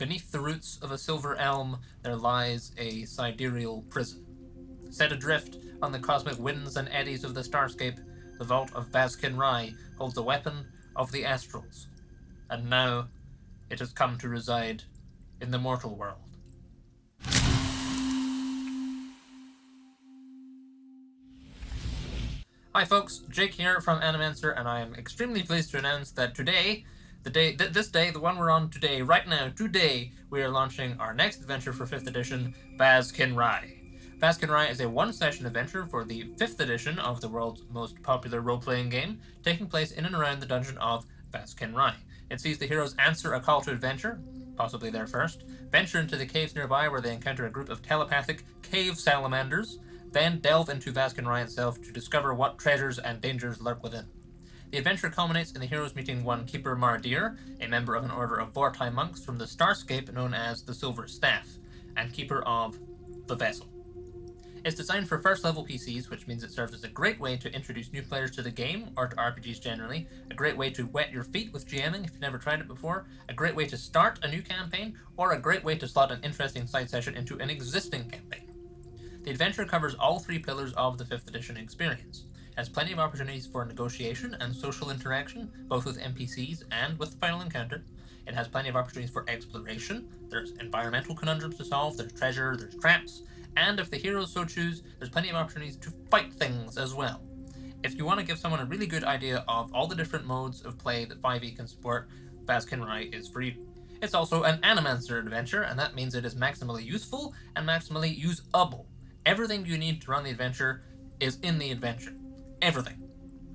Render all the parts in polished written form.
beneath the roots of a silver elm there lies a sidereal prison. Set adrift on the cosmic winds and eddies of the starscape, the vault of Vaz'kin'rai holds a weapon of the astrals, and now it has come to reside in the mortal world. Hi folks, Jake here from Animancer, and I am extremely pleased to announce that today, the one we're on today, right now, today, we are launching our next adventure for 5th edition, Vaz'kin'rai. Vaz'kin'rai is a one-session adventure for the 5th edition of the world's most popular role-playing game, taking place in and around the dungeon of Vaz'kin'rai. It sees the heroes answer a call to adventure, possibly their first, venture into the caves nearby where they encounter a group of telepathic cave salamanders, then delve into Vaz'kin'rai itself to discover what treasures and dangers lurk within. The adventure culminates in the heroes meeting one Keeper Mardir, a member of an order of Vortai monks from the Starscape known as the Silver Staff, and keeper of the Vessel. It's designed for first-level PCs, which means it serves as a great way to introduce new players to the game, or to RPGs generally, a great way to wet your feet with GMing if you've never tried it before, a great way to start a new campaign, or a great way to slot an interesting side session into an existing campaign. The adventure covers all three pillars of the 5th edition experience. It has plenty of opportunities for negotiation and social interaction, both with NPCs and with the final encounter. It has plenty of opportunities for exploration. There's environmental conundrums to solve, there's treasure, there's traps, and if the heroes so choose, there's plenty of opportunities to fight things as well. If you want to give someone a really good idea of all the different modes of play that 5e can support, Vaz'kin'rai is for you. It's also an Animancer adventure, and that means it is maximally useful and maximally usable. Everything you need to run the adventure is in the adventure. Everything.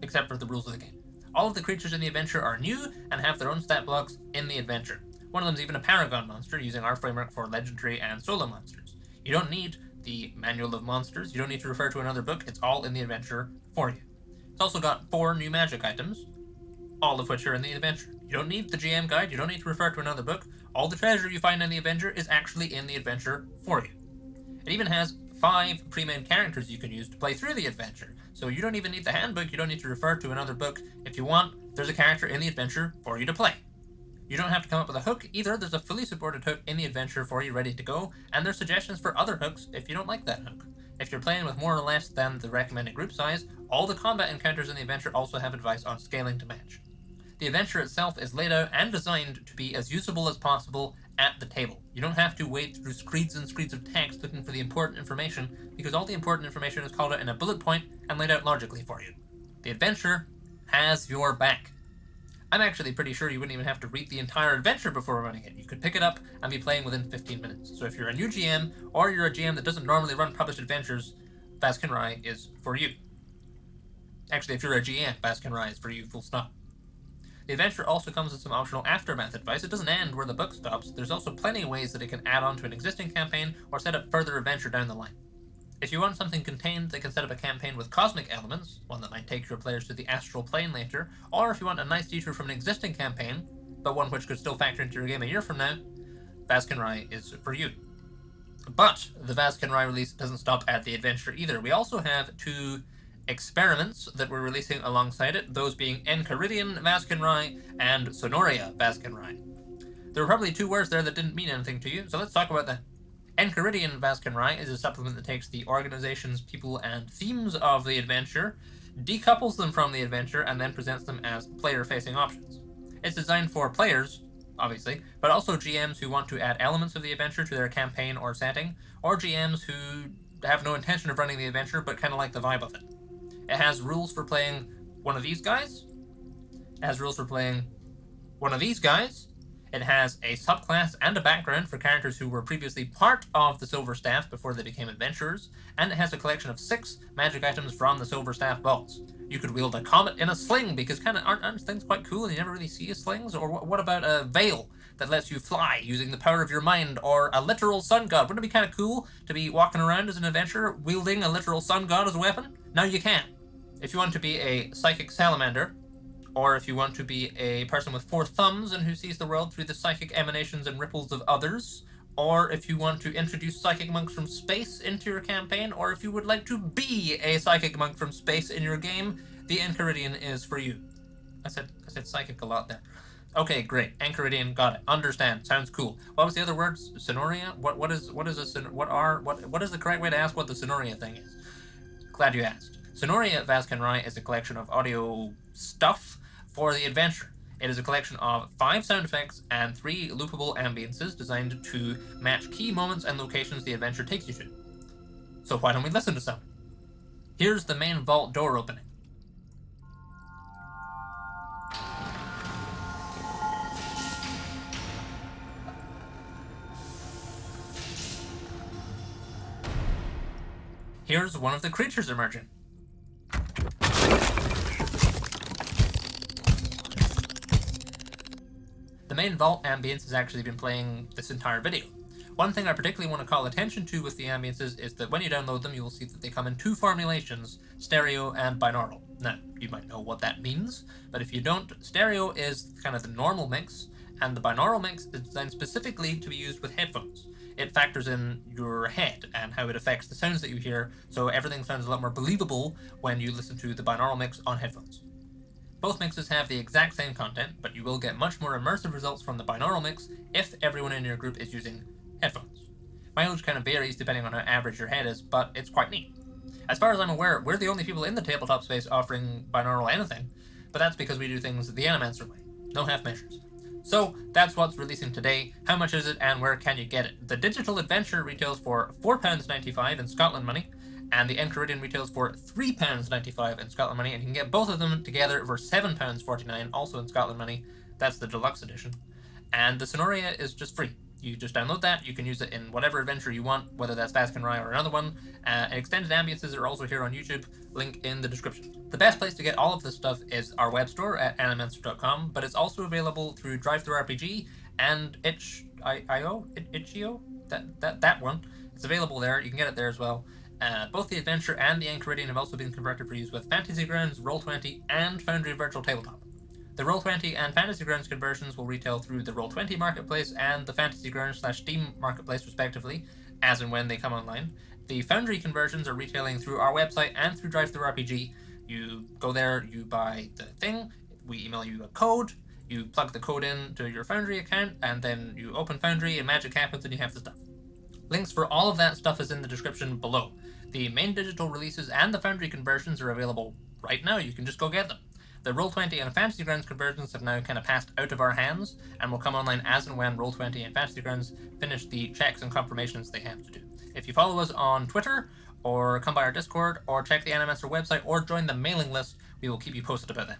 Except for the rules of the game. All of the creatures in the adventure are new and have their own stat blocks in the adventure. One of them is even a paragon monster using our framework for legendary and solo monsters. You don't need the manual of monsters, you don't need to refer to another book, it's all in the adventure for you. It's also got 4 new magic items, all of which are in the adventure. You don't need the GM guide, you don't need to refer to another book. All the treasure you find in the adventure is actually in the adventure for you. It even has 5 pre-made characters you can use to play through the adventure. So you don't even need the handbook, you don't need to refer to another book. If you want, there's a character in the adventure for you to play. You don't have to come up with a hook either, there's a fully supported hook in the adventure for you ready to go, and there's suggestions for other hooks if you don't like that hook. If you're playing with more or less than the recommended group size, all the combat encounters in the adventure also have advice on scaling to match. The adventure itself is laid out and designed to be as usable as possible at the table. You don't have to wade through screeds and screeds of text looking for the important information, because all the important information is called out in a bullet point and laid out logically for you. The adventure has your back. I'm actually pretty sure you wouldn't even have to read the entire adventure before running it. You could pick it up and be playing within 15 minutes. So if you're a new GM, or you're a GM that doesn't normally run published adventures, Vaz'kin'rai is for you. Actually, if you're a GM, Vaz'kin'rai is for you, full stop. The adventure also comes with some optional aftermath advice. It doesn't end where the book stops. There's also plenty of ways that it can add on to an existing campaign or set up further adventure down the line. If you want something contained, they can set up a campaign with cosmic elements, one that might take your players to the astral plane later, or if you want a nice detour from an existing campaign, but one which could still factor into your game a year from now, Vaz'kin'rai is for you. But the Vaz'kin'rai release doesn't stop at the adventure either. We also have 2 experiments that we're releasing alongside it, those being Enchiridion Vaz'kin'rai and Sonoria Vaz'kin'rai. There were probably 2 words there that didn't mean anything to you, so let's talk about that. Enchiridion Vaz'kin'rai is a supplement that takes the organizations, people, and themes of the adventure, decouples them from the adventure, and then presents them as player-facing options. It's designed for players, obviously, but also GMs who want to add elements of the adventure to their campaign or setting, or GMs who have no intention of running the adventure but kind of like the vibe of it. It has rules for playing one of these guys. It has rules for playing one of these guys. It has a subclass and a background for characters who were previously part of the Silver Staff before they became adventurers, and it has a collection of 6 magic items from the Silver Staff vaults. You could wield a comet in a sling, because aren't things quite cool and you never really see slings? Or what about a veil that lets you fly using the power of your mind, or a literal sun god? Wouldn't it be kind of cool to be walking around as an adventurer wielding a literal sun god as a weapon? Now you can. If you want to be a psychic salamander, or if you want to be a person with 4 thumbs and who sees the world through the psychic emanations and ripples of others, or if you want to introduce psychic monks from space into your campaign, or if you would like to be a psychic monk from space in your game, the Enchiridion is for you. I said psychic a lot there. Okay, great. Enchiridion, got it. Understand. Sounds cool. What was the other words? Sonoria? What is what is the correct way to ask what the Sonoria thing is? Glad you asked. Sonoria Vaz'kin'rai is a collection of audio stuff for the adventure. It is a collection of 5 sound effects and 3 loopable ambiances designed to match key moments and locations the adventure takes you to. So why don't we listen to some? Here's the main vault door opening. Here's one of the creatures emerging. The main vault ambience has actually been playing this entire video. One thing I particularly want to call attention to with the ambiences is that when you download them, you will see that they come in 2 formulations, stereo and binaural. Now, you might know what that means, but if you don't, stereo is kind of the normal mix, and the binaural mix is designed specifically to be used with headphones. It factors in your head and how it affects the sounds that you hear, so everything sounds a lot more believable when you listen to the binaural mix on headphones. Both mixes have the exact same content, but you will get much more immersive results from the binaural mix if everyone in your group is using headphones. Mileage kind of varies depending on how average your head is, but it's quite neat. As far as I'm aware, we're the only people in the tabletop space offering binaural anything, but that's because we do things the Animancer way. No half measures. So that's what's releasing today. How much is it and where can you get it? The digital adventure retails for £4.95 in Scotland money, and the Enchiridion retails for £3.95 in Scotland money, and you can get both of them together for £7.49, also in Scotland money. That's the deluxe edition. And the Sonoria is just free. You just download that, you can use it in whatever adventure you want, whether that's Vaz'kin'rai or another one. Extended ambiances are also here on YouTube, link in the description. The best place to get all of this stuff is our web store at animancer.com, but it's also available through DriveThruRPG and Itch.io, that one. It's available there, you can get it there as well. Both the Adventure and the Enchiridion have also been converted for use with Fantasy Grounds, Roll20, and Foundry Virtual Tabletop. The Roll20 and Fantasy Grounds conversions will retail through the Roll20 marketplace and the Fantasy Grounds/Steam marketplace, respectively, as and when they come online. The Foundry conversions are retailing through our website and through DriveThruRPG. You go there, you buy the thing, we email you a code, you plug the code in to your Foundry account, and then you open Foundry and magic happens and you have the stuff. Links for all of that stuff is in the description below. The main digital releases and the Foundry conversions are available right now. You can just go get them. The Roll20 and Fantasy Grounds conversions have now kind of passed out of our hands and will come online as and when Roll20 and Fantasy Grounds finish the checks and confirmations they have to do. If you follow us on Twitter, or come by our Discord, or check the Animancer website, or join the mailing list, we will keep you posted about that.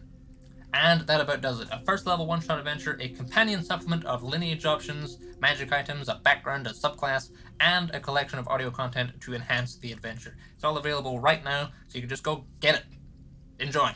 And that about does it. A first level one-shot adventure, a companion supplement of lineage options, magic items, a background, a subclass, and a collection of audio content to enhance the adventure. It's all available right now, so you can just go get it. Enjoy.